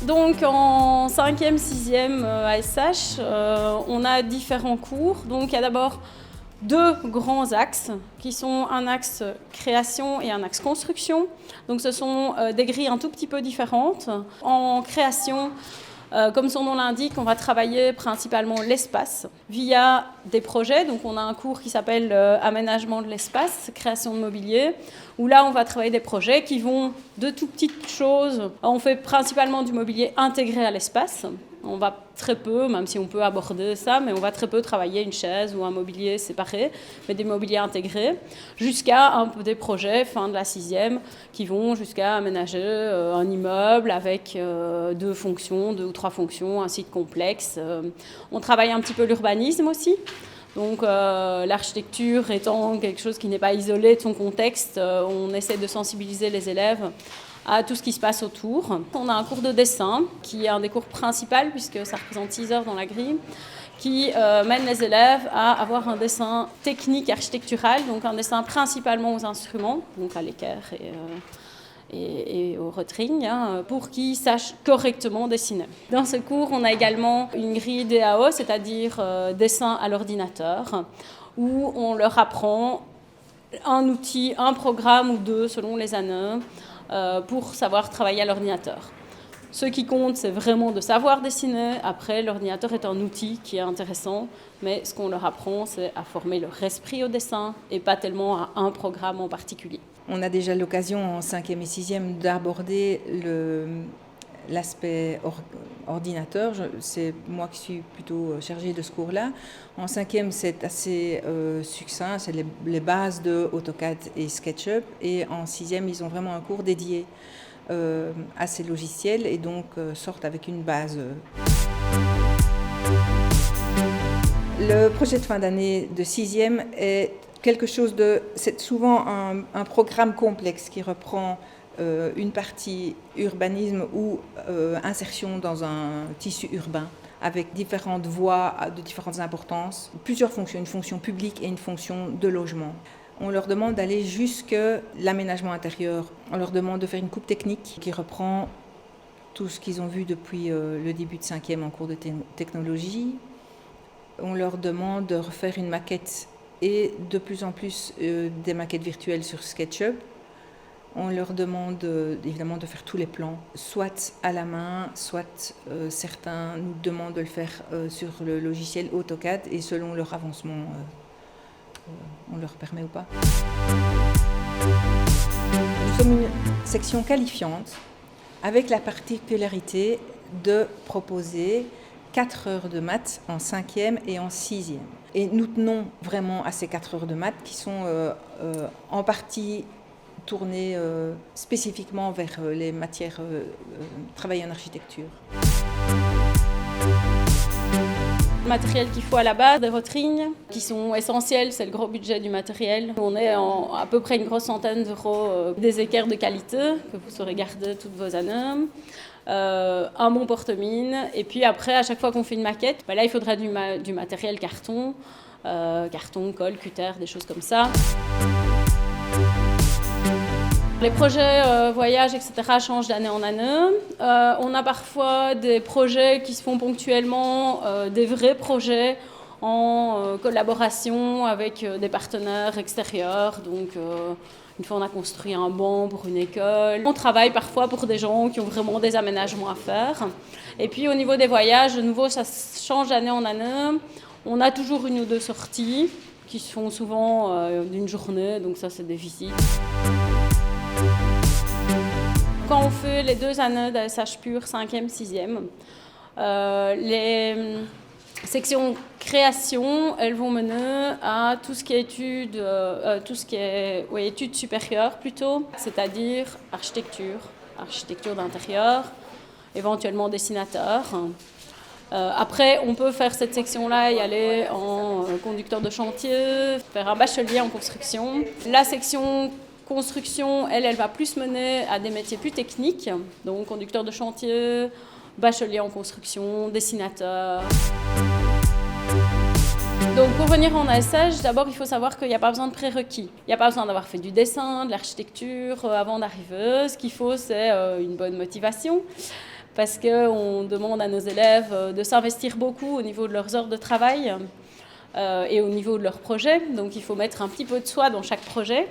Donc en 5e, 6e ASH, on a différents cours. Donc il y a d'abord deux grands axes qui sont un axe création et un axe construction. Donc ce sont des grilles un tout petit peu différentes. En création, comme son nom l'indique, on va travailler principalement l'espace via des projets. Donc on a un cours qui s'appelle aménagement de l'espace, création de mobilier, où là on va travailler des projets qui vont de tout petites choses. On fait principalement du mobilier intégré à l'espace. On va très peu, même si on peut aborder ça, mais on va très peu travailler une chaise ou un mobilier séparé, mais des mobiliers intégrés, jusqu'à un peu des projets fin de la 6e qui vont jusqu'à aménager un immeuble avec deux ou trois fonctions, un site complexe. On travaille un petit peu l'urbanisme aussi. Donc l'architecture étant quelque chose qui n'est pas isolé de son contexte, on essaie de sensibiliser les élèves à tout ce qui se passe autour. On a un cours de dessin qui est un des cours principaux puisque ça représente 6 heures dans la grille, qui mène les élèves à avoir un dessin technique architectural, donc un dessin principalement aux instruments, donc à l'équerre et au rotring, pour qu'ils sachent correctement dessiner. Dans ce cours, on a également une grille DAO, c'est-à-dire dessin à l'ordinateur, où on leur apprend un outil, un programme ou deux selon les années, pour savoir travailler à l'ordinateur. Ce qui compte, c'est vraiment de savoir dessiner. Après, l'ordinateur est un outil qui est intéressant, mais ce qu'on leur apprend, c'est à former leur esprit au dessin et pas tellement à un programme en particulier. On a déjà l'occasion en 5e et 6e d'aborder l'aspect ordinateur. C'est moi qui suis plutôt chargée de ce cours-là. En 5e, c'est assez succinct, c'est les bases de AutoCAD et SketchUp. Et en 6e, ils ont vraiment un cours dédié à ces logiciels et donc sortent avec une base. Le projet de fin d'année de 6e est quelque chose de... C'est souvent un programme complexe qui reprend une partie urbanisme ou insertion dans un tissu urbain avec différentes voies de différentes importances, plusieurs fonctions, une fonction publique et une fonction de logement. On leur demande d'aller jusque l'aménagement intérieur. On leur demande de faire une coupe technique qui reprend tout ce qu'ils ont vu depuis le début de 5e en cours de technologie. On leur demande de refaire une maquette et de plus en plus des maquettes virtuelles sur SketchUp. On leur demande évidemment de faire tous les plans, soit à la main, soit certains nous demandent de le faire sur le logiciel AutoCAD et selon leur avancement, on leur permet ou pas. Nous sommes une section qualifiante avec la particularité de proposer 4 heures de maths en 5e et en 6e. Et nous tenons vraiment à ces 4 heures de maths qui sont en partie tournées spécifiquement vers les matières travaillées en architecture. Le matériel qu'il faut à la base, des rotrings qui sont essentiels, c'est le gros budget du matériel. On est à peu près une grosse centaine d'euros, des équerres de qualité que vous saurez garder toutes vos années. Un bon porte-mine, et puis après, à chaque fois qu'on fait une maquette, là il faudra du matériel carton, colle, cutter, des choses comme ça. Les projets voyages, etc. changent d'année en année. On a parfois des projets qui se font ponctuellement, des vrais projets en collaboration avec des partenaires extérieurs. Donc, une fois on a construit un banc pour une école. On travaille parfois pour des gens qui ont vraiment des aménagements à faire. Et puis au niveau des voyages, de nouveau, ça change d'année en année. On a toujours une ou deux sorties qui se font souvent d'une journée, donc ça c'est des visites. Quand on fait les 2 années d'ASH pur, 5e, 6e, les sections création, elles vont mener à tout ce qui est études supérieures plutôt, c'est-à-dire architecture d'intérieur, éventuellement dessinateur. Après, on peut faire cette section-là et aller en conducteur de chantier, faire un bachelier en construction. La section construction, elle va plus mener à des métiers plus techniques, donc conducteur de chantier, bachelier en construction, dessinateur. Donc pour venir en ASH, d'abord il faut savoir qu'il n'y a pas besoin de prérequis. Il n'y a pas besoin d'avoir fait du dessin, de l'architecture avant d'arriver. Ce qu'il faut, c'est une bonne motivation. parce qu'on demande à nos élèves de s'investir beaucoup au niveau de leurs heures de travail et au niveau de leurs projets. Donc il faut mettre un petit peu de soi dans chaque projet.